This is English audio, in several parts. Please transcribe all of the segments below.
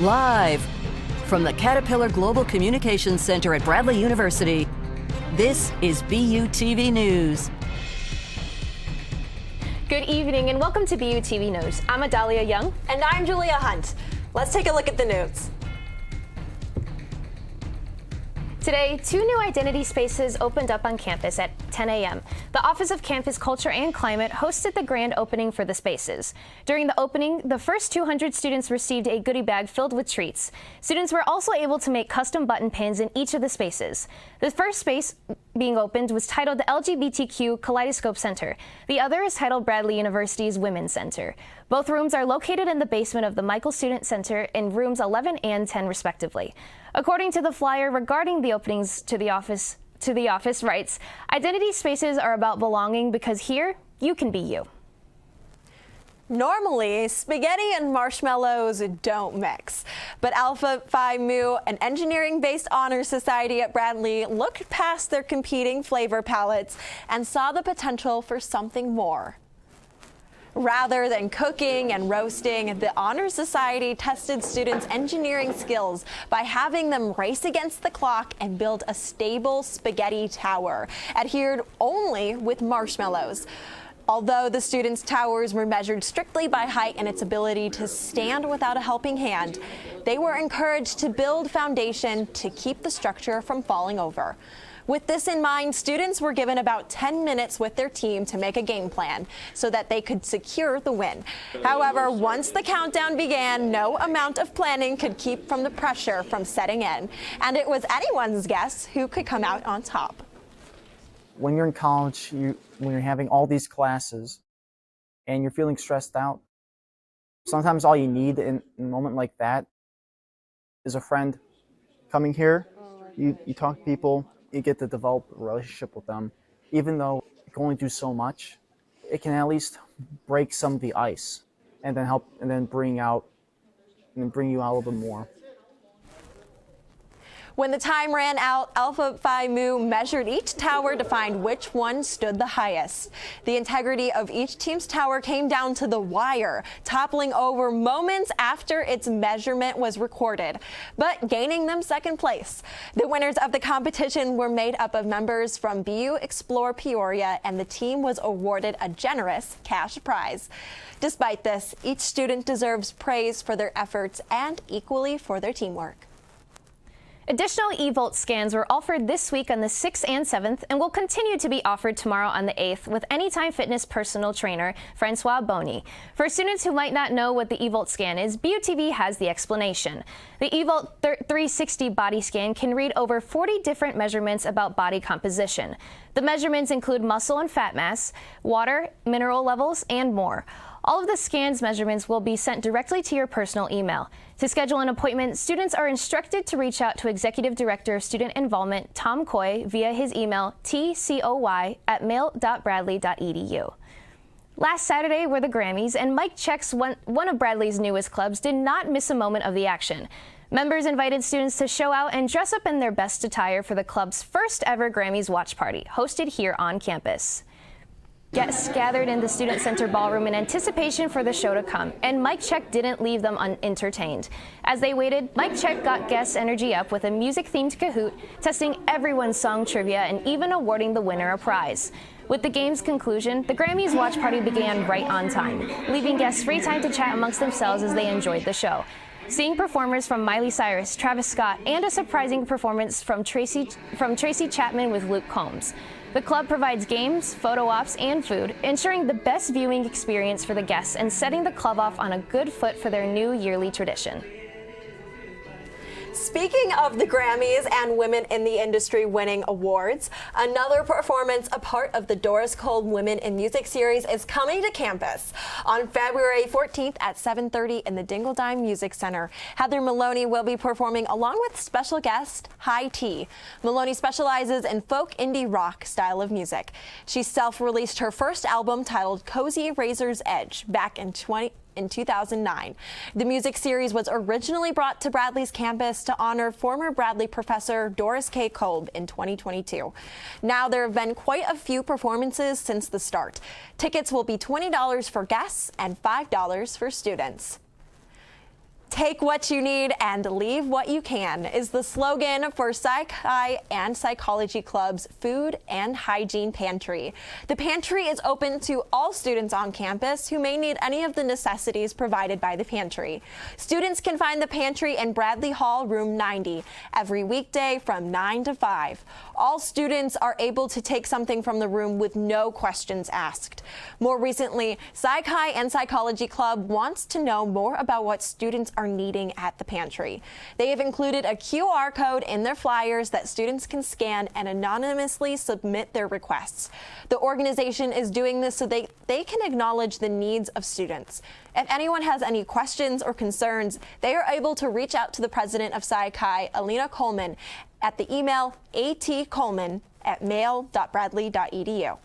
Live from the Caterpillar Global Communications Center at Bradley University, this is BUTV News. Good evening and welcome to BUTV News. I'm Adalia Young. And I'm Julia Hunt. Let's take a look at the news. Today, 2 new identity spaces opened up on campus at 10 a.m. The Office of Campus Culture and Climate hosted the grand opening for the spaces. During the opening, the first 200 students received a goodie bag filled with treats. Students were also able to make custom button pins in each of the spaces. The first space being opened was titled the LGBTQ Kaleidoscope Center. The other is titled Bradley University's Women's Center. Both rooms are located in the basement of the Michael Student Center in rooms 11 and 10 respectively. According to the flyer regarding the openings to the office writes, identity spaces are about belonging because here you can be you. Normally, spaghetti and marshmallows don't mix. But Alpha Phi Mu, an engineering-based honor society at Bradley, looked past their competing flavor palettes and saw the potential for something more. Rather than cooking and roasting, the Honor Society tested students' engineering skills by having them race against the clock and build a stable spaghetti tower, adhered only with marshmallows. Although the students' towers were measured strictly by height and its ability to stand without a helping hand, they were encouraged to build foundation to keep the structure from falling over. With this in mind, students were given about 10 minutes with their team to make a game plan so that they could secure the win. However, once the countdown began, no amount of planning could keep from the pressure from setting in, and it was anyone's guess who could come out on top. When you're in college, when you're having all these classes and you're feeling stressed out, sometimes all you need in a moment like that is a friend coming here. You talk to people. You get to develop a relationship with them. Even though you can only do so much, it can at least break some of the ice and then help and then bring you out a little bit more. When the time ran out, Alpha Phi Mu measured each tower to find which one stood the highest. The integrity of each team's tower came down to the wire, toppling over moments after its measurement was recorded, but gaining them second place. The winners of the competition were made up of members from BU Explore Peoria, and the team was awarded a generous cash prize. Despite this, each student deserves praise for their efforts and equally for their teamwork. Additional e-Volt scans were offered this week on the 6th and 7th and will continue to be offered tomorrow on the 8th with Anytime Fitness personal trainer Francois Boney. For students who might not know what the e-Volt scan is, BUTV has the explanation. The e-Volt 360 body scan can read over 40 different measurements about body composition. The measurements include muscle and fat mass, water, mineral levels, and more. All of the scans measurements will be sent directly to your personal email. To schedule an appointment, students are instructed to reach out to Executive Director of Student Involvement Tom Coy via his email tcoy@mail.bradley.edu. Last Saturday were the Grammys, and Mike Check's one of Bradley's newest clubs did not miss a moment of the action. Members invited students to show out and dress up in their best attire for the club's first ever Grammys watch party, hosted here on campus. Guests gathered in the Student Center ballroom in anticipation for the show to come, and Mike Check didn't leave them unentertained. As they waited, Mike Check got guests' energy up with a music-themed Kahoot, testing everyone's song trivia and even awarding the winner a prize. With the game's conclusion, the Grammys watch party began right on time, leaving guests free time to chat amongst themselves as they enjoyed the show. Seeing performers from Miley Cyrus, Travis Scott, and a surprising performance from Tracy Chapman with Luke Combs. The club provides games, photo ops, and food, ensuring the best viewing experience for the guests and setting the club off on a good foot for their new yearly tradition. Speaking of the Grammys and women in the industry winning awards, another performance, a part of the Doris Cole Women in Music series, is coming to campus. On February 14th at 7:30 in the Dingle-Dime Music Center, Heather Maloney will be performing along with special guest High Tea. Maloney specializes in folk indie rock style of music. She self-released her first album titled Cozy Razor's Edge back in 2009. The music series was originally brought to Bradley's campus to honor former Bradley professor Doris K. Kolb in 2022. Now there have been quite a few performances since the start. Tickets will be $20 for guests and $5 for students. Take what you need and leave what you can is the slogan for Psych-Hi and Psychology Club's Food and Hygiene Pantry. The pantry is open to all students on campus who may need any of the necessities provided by the pantry. Students can find the pantry in Bradley Hall, room 90, every weekday from 9 to 5. All students are able to take something from the room with no questions asked. More recently, Psych-Hi and Psychology Club wants to know more about what students are needing at the pantry. They have included a QR code in their flyers that students can scan and anonymously submit their requests. The organization is doing this so they can acknowledge the needs of students. If anyone has any questions or concerns, they are able to reach out to the president of Psych-Hi, Alina Coleman, at the email atcoleman@mail.bradley.edu.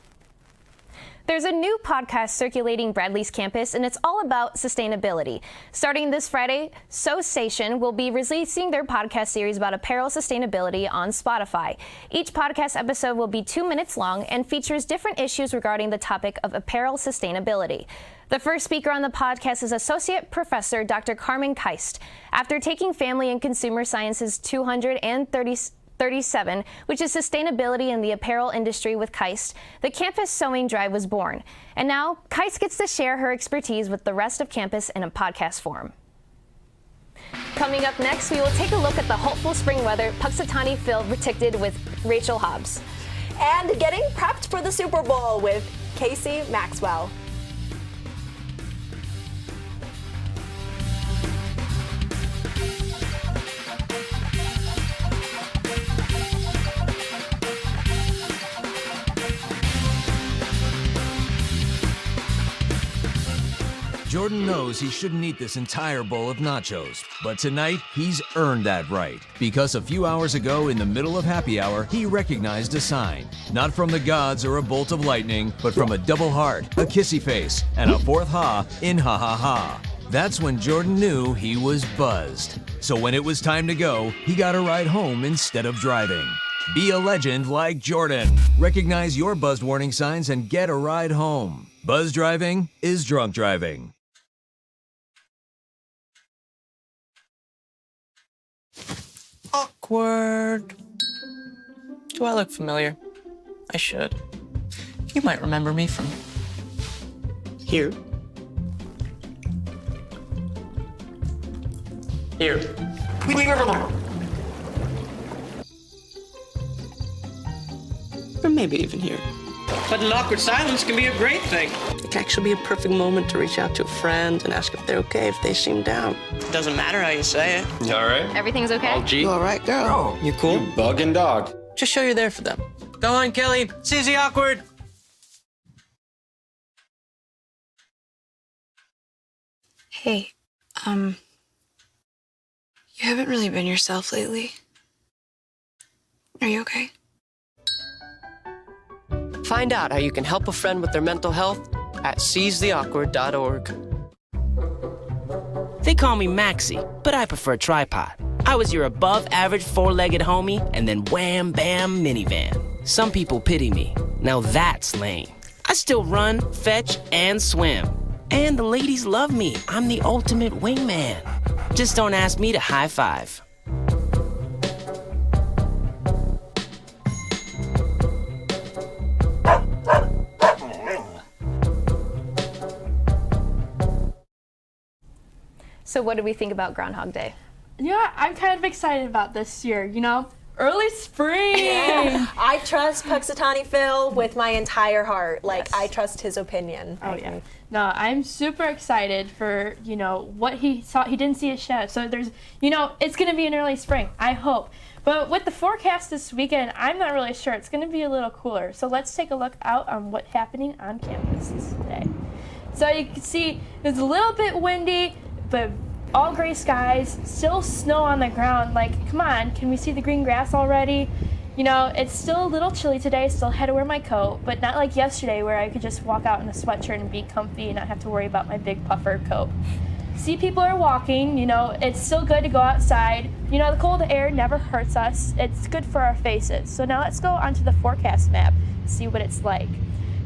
There's a new podcast circulating Bradley's campus, and it's all about sustainability. Starting this Friday, So Station will be releasing their podcast series about apparel sustainability on Spotify. Each podcast episode will be 2 minutes long and features different issues regarding the topic of apparel sustainability. The first speaker on the podcast is Associate Professor Dr. Carmen Keist. After taking Family and Consumer Sciences 237, which is sustainability in the apparel industry with Keist, the campus sewing drive was born. And now, Keist gets to share her expertise with the rest of campus in a podcast form. Coming up next, we will take a look at the hopeful spring weather Puxatawny Phil predicted with Rachel Hobbs. And getting prepped for the Super Bowl with Casey Maxwell. Jordan knows he shouldn't eat this entire bowl of nachos, but tonight he's earned that right. Because a few hours ago in the middle of happy hour, he recognized a sign. Not from the gods or a bolt of lightning, but from a double heart, a kissy face, and a fourth ha in ha ha ha. That's when Jordan knew he was buzzed. So when it was time to go, he got a ride home instead of driving. Be a legend like Jordan. Recognize your buzzed warning signs and get a ride home. Buzz driving is drunk driving. Awkward. Do I look familiar? I should. You might remember me from here. Here. Or maybe even here. But an awkward silence can be a great thing. It can actually be a perfect moment to reach out to a friend and ask if they're okay if they seem down. Doesn't matter how you say it. You all right? Everything's okay? All G? You all right, girl? Oh, You cool? you bugging dog. Just show you're there for them. Go on, Kelly. Susie Awkward. Hey, you haven't really been yourself lately. Are you okay? Find out how you can help a friend with their mental health at seizetheawkward.org. They call me Maxie, but I prefer tripod. I was your above-average four-legged homie, and then wham, bam, minivan. Some people pity me. Now that's lame. I still run, fetch, and swim. And the ladies love me. I'm the ultimate wingman. Just don't ask me to high five. So what do we think about Groundhog Day? Yeah, I'm kind of excited about this year, you know? Early spring! I trust Puxatawny Phil with my entire heart. Like, Yes. I trust his opinion. Oh, yeah. No, I'm super excited for, you know, what he saw. He didn't see a show. So there's, you know, it's going to be an early spring, I hope. But with the forecast this weekend, I'm not really sure. It's going to be a little cooler. So let's take a look out on what's happening on campus today. So you can see it's a little bit windy, but all gray skies, still snow on the ground. Like, come on, can we see the green grass already? You know, it's still a little chilly today, still had to wear my coat, but not like yesterday where I could just walk out in a sweatshirt and be comfy and not have to worry about my big puffer coat. See, people are walking, you know, it's still good to go outside. You know, the cold air never hurts us. It's good for our faces. So now let's go onto the forecast map and see what it's like.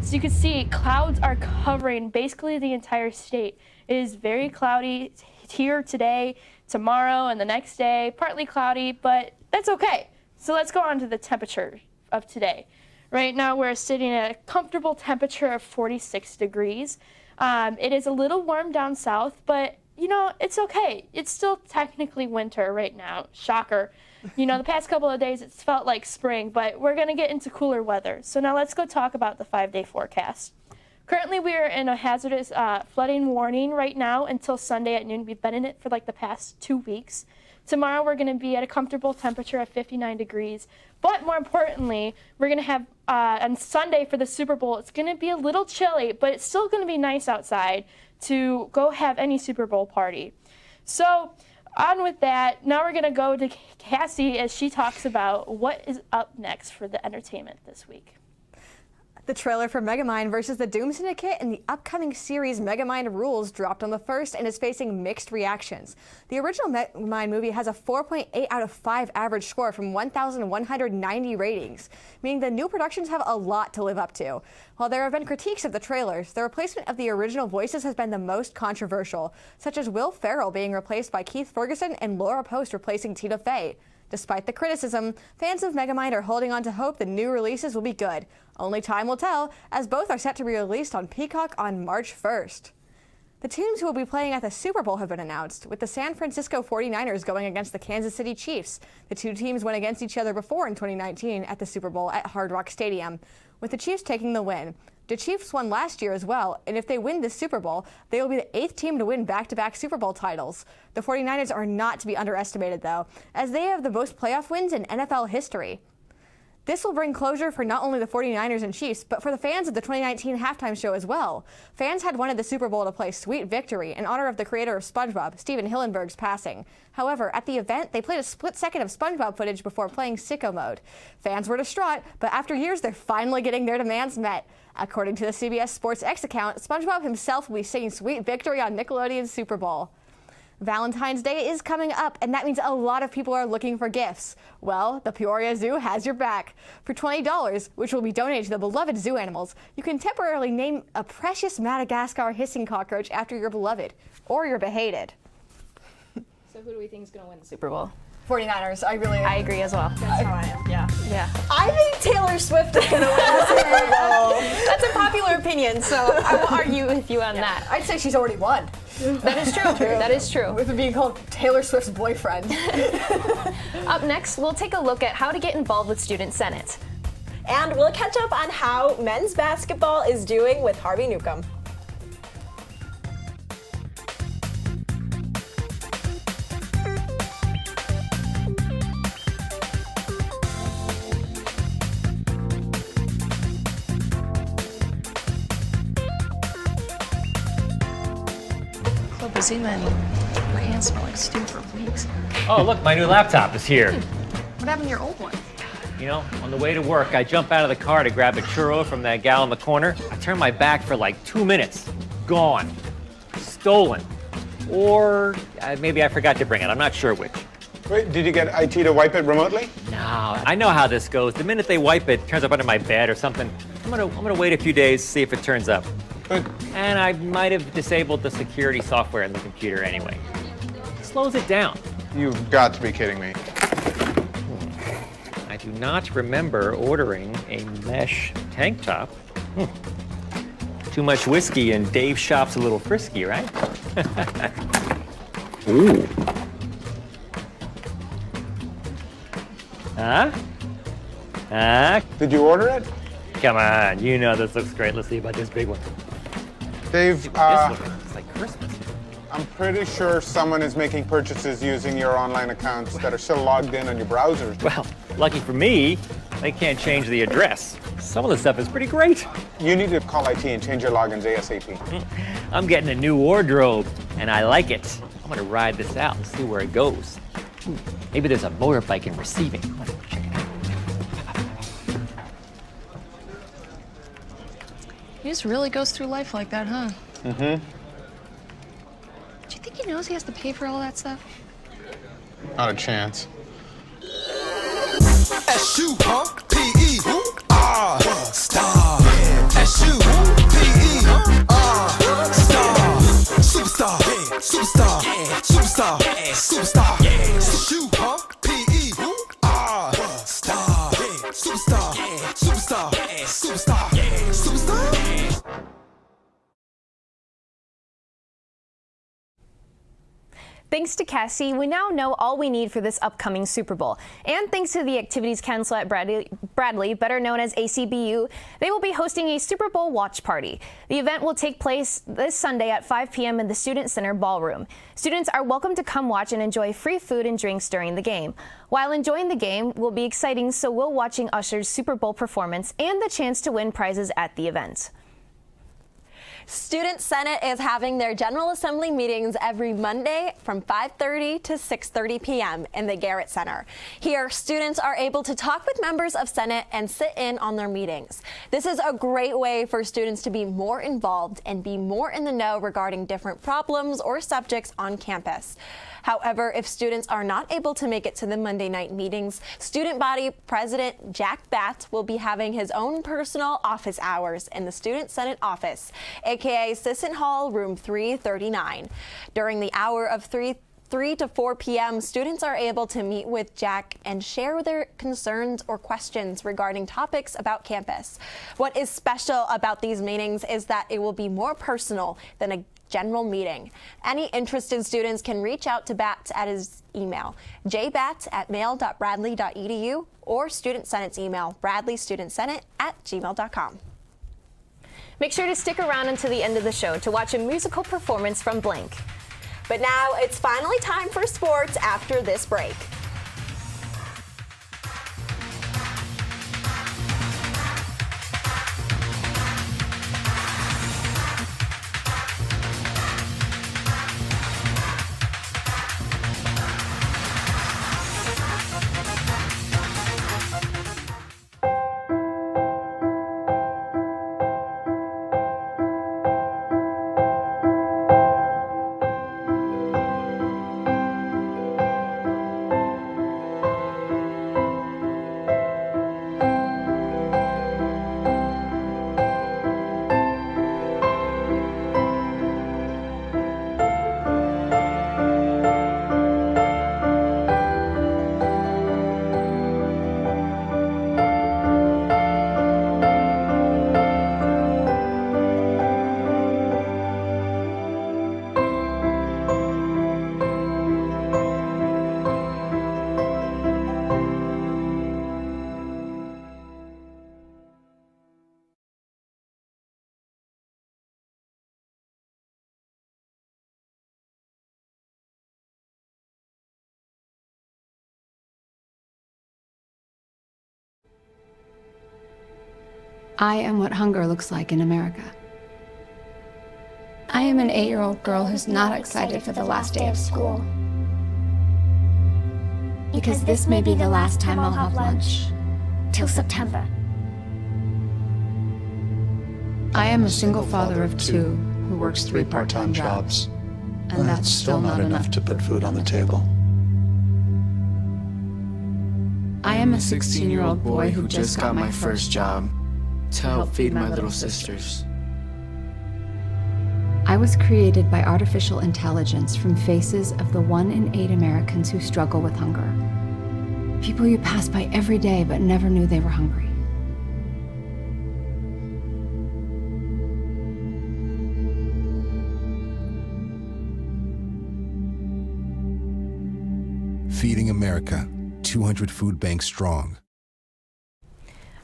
So you can see clouds are covering basically the entire state. It is very cloudy. here today, tomorrow, and the next day, partly cloudy, but that's okay. So let's go on to the temperature of today. Right now we're sitting at a comfortable temperature of 46 degrees. It is a little warm down south, but you know, it's okay. It's still technically winter right now. Shocker. You know, the past couple of days it's felt like spring, but we're gonna get into cooler weather. So now let's go talk about the 5-day forecast. Currently we are in a hazardous flooding warning right now until Sunday at noon. We've been in it for like the past 2 weeks. Tomorrow we're going to be at a comfortable temperature of 59 degrees. But more importantly, we're going to have on Sunday for the Super Bowl, it's going to be a little chilly, but it's still going to be nice outside to go have any Super Bowl party. So on with that, now we're going to go to Cassie as she talks about what is up next for the entertainment this week. The trailer for Megamind versus the Doom Syndicate and the upcoming series Megamind Rules dropped on the 1st and is facing mixed reactions. The original Megamind movie has a 4.8 out of 5 average score from 1,190 ratings, meaning the new productions have a lot to live up to. While there have been critiques of the trailers, the replacement of the original voices has been the most controversial, such as Will Ferrell being replaced by Keith Ferguson and Laura Post replacing Tina Fey. Despite the criticism, fans of Megamind are holding on to hope the new releases will be good. Only time will tell, as both are set to be released on Peacock on March 1st. The teams who will be playing at the Super Bowl have been announced, with the San Francisco 49ers going against the Kansas City Chiefs. The two teams went against each other before in 2019 at the Super Bowl at Hard Rock Stadium, with the Chiefs taking the win. The Chiefs won last year as well, and if they win this Super Bowl, they will be the 8th team to win back-to-back Super Bowl titles. The 49ers are not to be underestimated, though, as they have the most playoff wins in NFL history. This will bring closure for not only the 49ers and Chiefs, but for the fans of the 2019 halftime show as well. Fans had wanted the Super Bowl to play Sweet Victory in honor of the creator of SpongeBob, Steven Hillenburg's passing. However, at the event, they played a split second of SpongeBob footage before playing Sicko Mode. Fans were distraught, but after years, they're finally getting their demands met. According to the CBS Sports X account, SpongeBob himself will be singing Sweet Victory on Nickelodeon's Super Bowl. Valentine's Day is coming up, and that means a lot of people are looking for gifts. Well, the Peoria Zoo has your back. For $20, which will be donated to the beloved zoo animals, you can temporarily name a precious Madagascar hissing cockroach after your beloved, or your behated. So who do we think is going to win the Super Bowl? 49ers, I agree as well. That's how I am, yeah. I think Taylor Swift is going to win the Super Bowl. That's a popular opinion, so I won't argue with you on that. I'd say she's already won. That is true. That is true. With being called Taylor Swift's boyfriend. Up next, we'll take a look at how to get involved with Student Senate. And we'll catch up on how men's basketball is doing with Harvey Newcomb. Busy man. My hands smell like stew for weeks. Oh, look, my new laptop is here. What happened to your old one? You know, on the way to work, I jump out of the car to grab a churro from that gal in the corner. I turn my back for like 2 minutes. Gone. Stolen. Or maybe I forgot to bring it. I'm not sure which. Wait, did you get IT to wipe it remotely? No, I know how this goes. The minute they wipe it, it turns up under my bed or something. I'm gonna wait a few days, see if it turns up. Good. And I might have disabled the security software in the computer anyway. It slows it down. You've got to be kidding me. I do not remember ordering a mesh tank top. Too much whiskey and Dave shop's a little frisky, right? Ooh. Huh? Huh? Did you order it? Come on, you know this looks great. Let's see about this big one. Dave, This one, it's like Christmas. I'm pretty sure someone is making purchases using your online accounts that are still logged in on your browsers. Well, lucky for me, they can't change the address. Some of the stuff is pretty great. You need to call IT and change your logins ASAP. I'm getting a new wardrobe, and I like it. I'm gonna ride this out and see where it goes. Maybe there's a motorbike in receiving. Check it out. He just really goes through life like that, huh? Mm-hmm. Do you think he knows he has to pay for all that stuff? Not a chance. S-U-P-E star. S-U-P-E star. Superstar. Superstar. superstar, superstar, shoot, P-E, star, superstar, superstar, superstar, superstar. Thanks to Cassie, we now know all we need for this upcoming Super Bowl. And thanks to the Activities Council at Bradley, better known as ACBU, they will be hosting a Super Bowl watch party. The event will take place this Sunday at 5 p.m. in the Student Center Ballroom. Students are welcome to come watch and enjoy free food and drinks during the game. While enjoying the game will be exciting, so will watching Usher's Super Bowl performance and the chance to win prizes at the event. Student Senate is having their General Assembly meetings every Monday from 5:30 to 6:30 p.m. in the Garrett Center. Here, students are able to talk with members of Senate and sit in on their meetings. This is a great way for students to be more involved and be more in the know regarding different problems or subjects on campus. However, if students are not able to make it to the Monday night meetings, Student Body President Jack Batts will be having his own personal office hours in the Student Senate office, aka Sisson Hall, room 339. During the hour of 3 to 4 p.m., students are able to meet with Jack and share their concerns or questions regarding topics about campus. What is special about these meetings is that it will be more personal than a general meeting. Any interested students can reach out to Batts at his email, jbatts@mail.bradley.edu, or Student Senate's email, bradleystudentsenate@gmail.com. Make sure to stick around until the end of the show to watch a musical performance from Blank. But now it's finally time for sports after this break. I am what hunger looks like in America. I am an 8-year-old girl who's not excited for the last day of school. Because this may be the last time I'll have lunch. Till September. I am a single father of 2 who works 3 part-time jobs. And that's still not enough to put food on the table. I am a 16-year-old boy who just got my first job to help feed my little sisters. I was created by artificial intelligence from faces of the 1 in 8 Americans who struggle with hunger. People you pass by every day but never knew they were hungry. Feeding America, 200 food banks strong.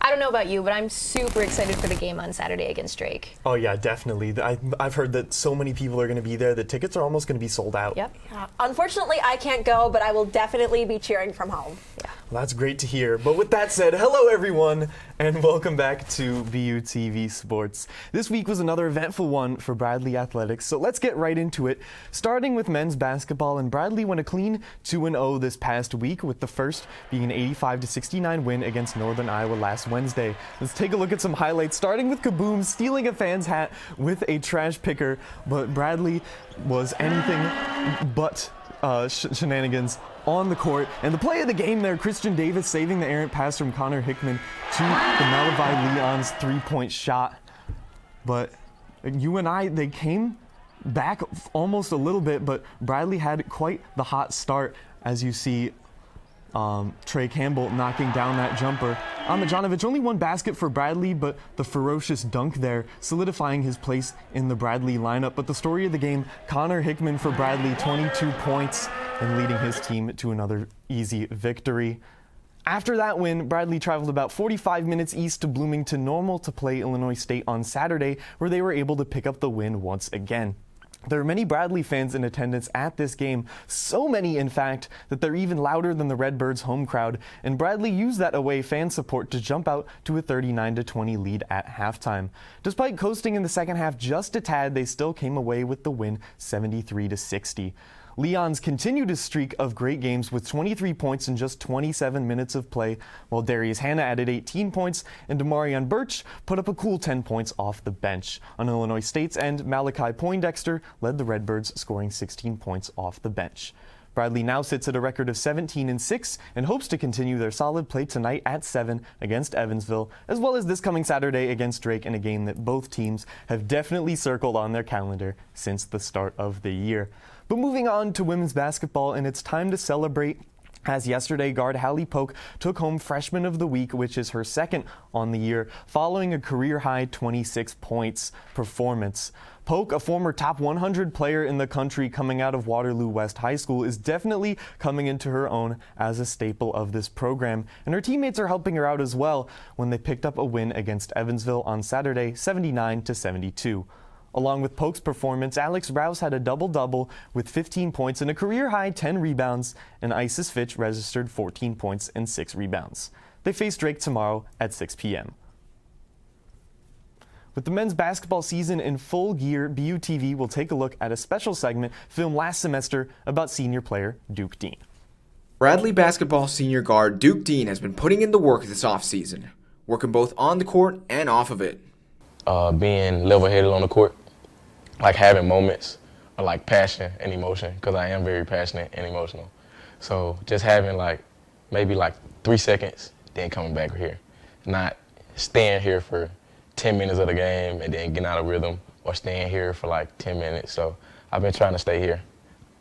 I don't know about you, but I'm super excited for the game on Saturday against Drake. Oh yeah, definitely. I've heard that so many people are going to be there. The tickets are almost going to be sold out. Yep. Unfortunately, I can't go, but I will definitely be cheering from home. Yeah. Well, that's great to hear. But with that said, hello everyone, and welcome back to BUTV Sports. This week was another eventful one for Bradley Athletics, so let's get right into it. Starting with men's basketball, and Bradley went a clean 2-0 this past week, with the first being an 85-69 win against Northern Iowa last Wednesday. Let's take a look at some highlights, starting with Kaboom stealing a fan's hat with a trash picker, but Bradley was anything but shenanigans on the court. And the play of the game there, Christian Davis saving the errant pass from Connor Hickman to the Malavi Leon's 3-point shot. But UNI, they came back almost a little bit, but Bradley had quite the hot start, as you see Trey Campbell knocking down that jumper. Amidjanovic, only one basket for Bradley, but the ferocious dunk there, solidifying his place in the Bradley lineup. But the story of the game, Connor Hickman for Bradley, 22 points, and leading his team to another easy victory. After that win, Bradley traveled about 45 minutes east to Bloomington Normal to play Illinois State on Saturday, where they were able to pick up the win once again. There are many Bradley fans in attendance at this game, so many in fact that they're even louder than the Redbirds' home crowd, and Bradley used that away fan support to jump out to a 39-20 lead at halftime. Despite coasting in the second half just a tad, they still came away with the win 73-60. Leon's continued his streak of great games with 23 points in just 27 minutes of play, while Darius Hannah added 18 points and Demarion Birch put up a cool 10 points off the bench. On Illinois State's end, Malachi Poindexter led the Redbirds, scoring 16 points off the bench. Bradley now sits at a record of 17-6 and hopes to continue their solid play tonight at 7 against Evansville, as well as this coming Saturday against Drake in a game that both teams have definitely circled on their calendar since the start of the year. But moving on to women's basketball, and it's time to celebrate, as yesterday guard Hallie Polk took home Freshman of the Week, which is her second on the year, following a career-high 26 points performance. Polk, a former top 100 player in the country coming out of Waterloo West High School, is definitely coming into her own as a staple of this program, and her teammates are helping her out as well when they picked up a win against Evansville on Saturday, 79-72. Along with Polk's performance, Alex Rouse had a double-double with 15 points and a career-high 10 rebounds, and Isis Fitch registered 14 points and 6 rebounds. They face Drake tomorrow at 6 p.m. With the men's basketball season in full gear, BUTV will take a look at a special segment filmed last semester about senior player Duke Dean. Bradley basketball senior guard Duke Dean has been putting in the work this offseason, working both on the court and off of it. Being level-headed on the court, like having moments of like passion and emotion, because I am very passionate and emotional. So just having maybe 3 seconds, then coming back here. Not staying here for 10 minutes of the game and then getting out of rhythm, or staying here for 10 minutes. So I've been trying to stay here.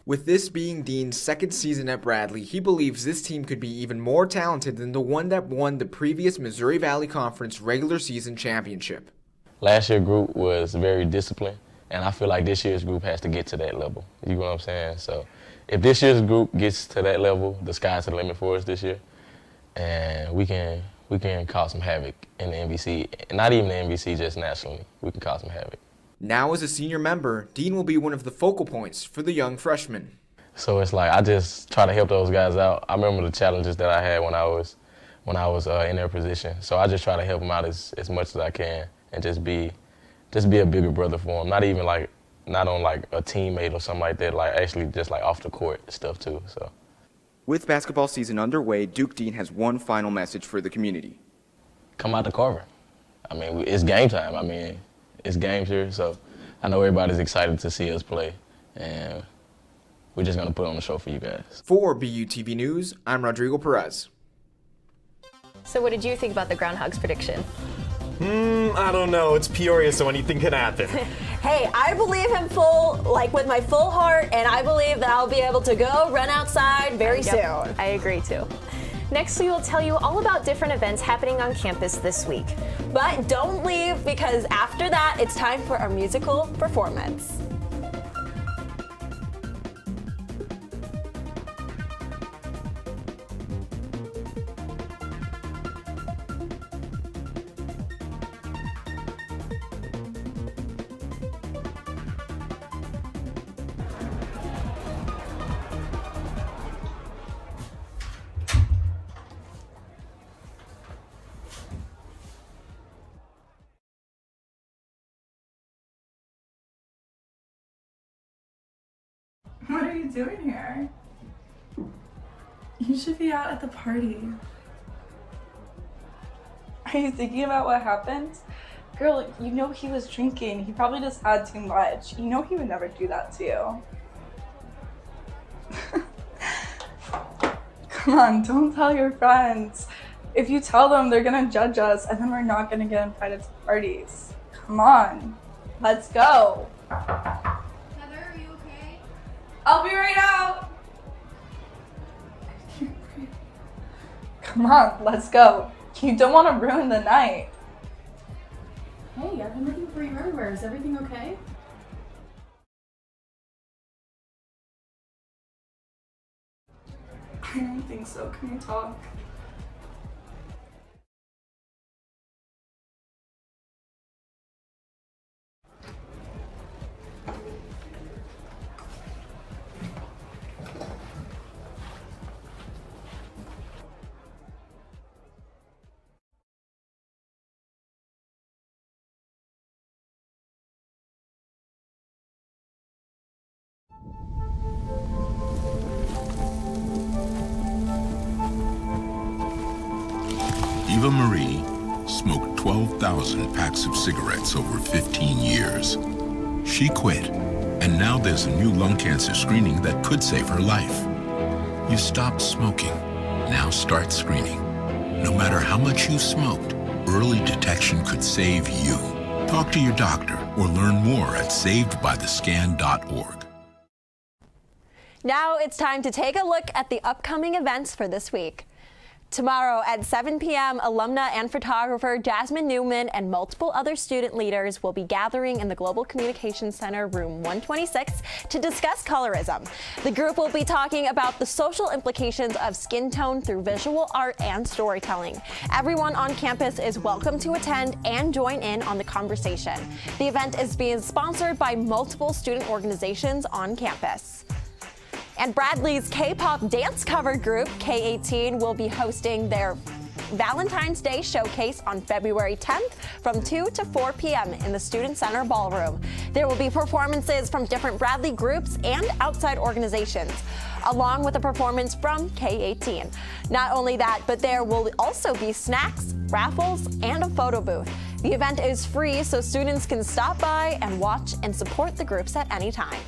With this being Dean's second season at Bradley, he believes this team could be even more talented than the one that won the previous Missouri Valley Conference regular season championship. Last year's group was very disciplined, and I feel like this year's group has to get to that level. You know what I'm saying? So if this year's group gets to that level, the sky's the limit for us this year, and we can cause some havoc in the MVC, and not even the MVC, just nationally. We can cause some havoc. Now as a senior member, Dean will be one of the focal points for the young freshman. So it's I just try to help those guys out. I remember the challenges that I had when I was in their position. So I just try to help them out as much as I can, and just be a bigger brother for them. Not even not on a teammate or something like that. Actually just off the court stuff too. So. With basketball season underway, Duke Dean has one final message for the community. Come out to Carver. I mean, it's game time. I mean, it's games here, so I know everybody's excited to see us play, and we're just going to put on the show for you guys. For BUTV News, I'm Rodrigo Perez. So what did you think about the Groundhogs prediction? I don't know. It's Peoria, so anything can happen. Hey, I believe him with my full heart, and I believe that I'll be able to go run outside very soon. I agree too. Next, we will tell you all about different events happening on campus this week. But don't leave, because after that, it's time for our musical performance. What are you doing here? You should be out at the party. Are you thinking about what happened? Girl, you know he was drinking. He probably just had too much. You know he would never do that to you. Come on, don't tell your friends. If you tell them, they're gonna judge us, and then we're not gonna get invited to parties. Come on, let's go. I'll be right out. Come on, let's go. You don't want to ruin the night. Hey, I've been looking for you everywhere. Is everything okay? I don't think so. Can we talk? Eva Marie smoked 12,000 packs of cigarettes over 15 years. She quit, and now there's a new lung cancer screening that could save her life. You stopped smoking. Now start screening. No matter how much you smoked, early detection could save you. Talk to your doctor or learn more at savedbythescan.org. Now it's time to take a look at the upcoming events for this week. Tomorrow at 7 p.m., alumna and photographer Jasmine Newman and multiple other student leaders will be gathering in the Global Communications Center, room 126, to discuss colorism. The group will be talking about the social implications of skin tone through visual art and storytelling. Everyone on campus is welcome to attend and join in on the conversation. The event is being sponsored by multiple student organizations on campus. And Bradley's K-pop dance cover group, K18, will be hosting their Valentine's Day showcase on February 10th from 2 to 4 p.m. in the Student Center Ballroom. There will be performances from different Bradley groups and outside organizations, along with a performance from K18. Not only that, but there will also be snacks, raffles, and a photo booth. The event is free, so students can stop by and watch and support the groups at any time.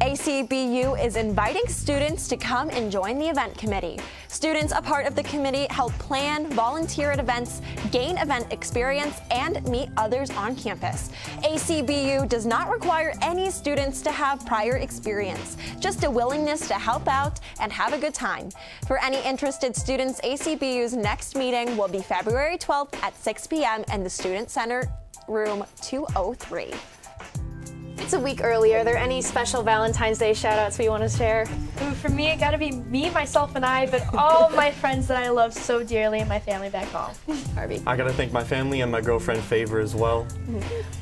ACBU is inviting students to come and join the event committee. Students a part of the committee help plan, volunteer at events, gain event experience, and meet others on campus. ACBU does not require any students to have prior experience, just a willingness to help out and have a good time. For any interested students, ACBU's next meeting will be February 12th at 6 p.m. in the Student Center, room 203. It's a week early. Are there any special Valentine's Day shout-outs we want to share? Ooh, for me, it gotta be me, myself, and I, but all my friends that I love so dearly and my family back home. Harvey. I gotta thank my family and my girlfriend Favor as well.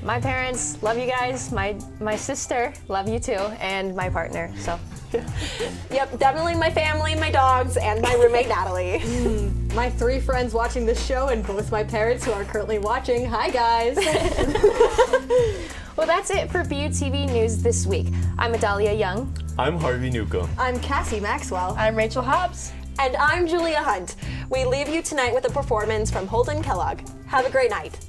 My parents, love you guys. My sister, love you too, and my partner, so. Yep, definitely my family, my dogs, and my roommate Natalie. My 3 friends watching this show and both my parents who are currently watching. Hi, guys. Well, that's it for BUTV News this week. I'm Adalia Young. I'm Harvey Nuka. I'm Cassie Maxwell. I'm Rachel Hobbs. And I'm Julia Hunt. We leave you tonight with a performance from Holden Kellogg. Have a great night.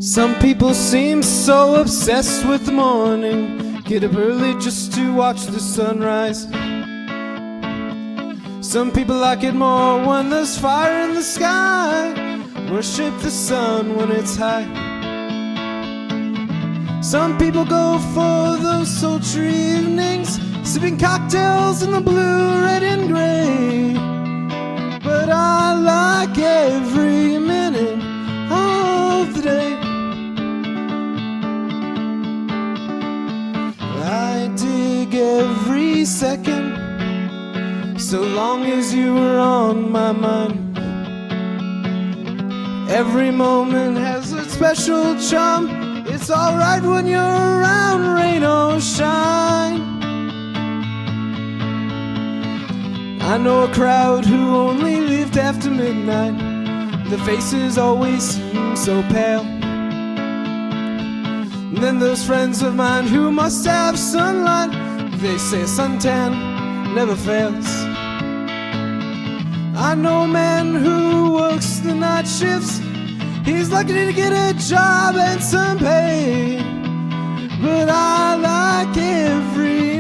Some people seem so obsessed with the morning. Get up early just to watch the sunrise. Some people like it more when there's fire in the sky. Worship the sun when it's high. Some people go for those sultry evenings, sipping cocktails in the blue, red and gray. But I like every minute of the day. I dig every second, so long as you were on my mind. Every moment has a special charm. It's alright when you're around, rain or shine. I know a crowd who only lived after midnight. The faces always seem so pale. And then those friends of mine who must have sunlight. They say a suntan never fails. I know a man who works the night shifts. He's lucky to get a job and some pay. But I like every